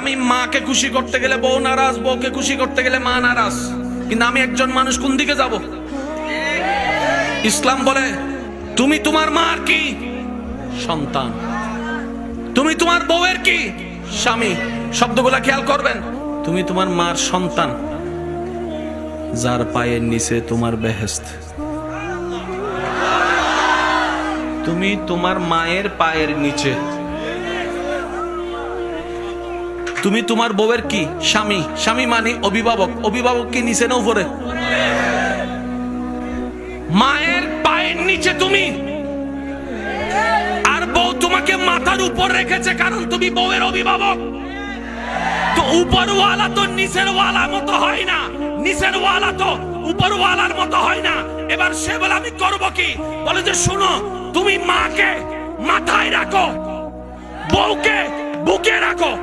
আমি মাকে খুশি করতে গেলে বউ নারাজ, বউকে খুশি করতে গেলে মা নারাজ। কিন্তু আমি একজন মানুষ, কোন দিকে যাব? ইসলাম বলে তুমি তোমার মার কি? সন্তান। তুমি তোমার বউয়ের কি? স্বামী। শব্দগুলা খেয়াল করবেন। তুমি তোমার মার সন্তান, যার পায়ের নিচে তোমার বেহেশত। তুমি তোমার মায়ের পায়ের নিচে। তুমি তোমার বউয়ের কি? স্বামী। স্বামী মানে অভিভাবক। অভিভাবক কি নিচে না উপরে? মায়ের পায়ের নিচে তুমি, আর বউ তোমাকে মাথার উপর রেখেছে, কারণ তুমি বউয়ের অভিভাবক। তো উপরওয়ালা তো নিচের ওয়ালা মতো হয় না, নিচের ওয়ালা তো উপরওয়ালার মতো হয় না। এবার সে বলে আমি করব কি? বলে যে শুনো, তুমি মাকে মাথায় রাখো, বউকে বুকে রাখো।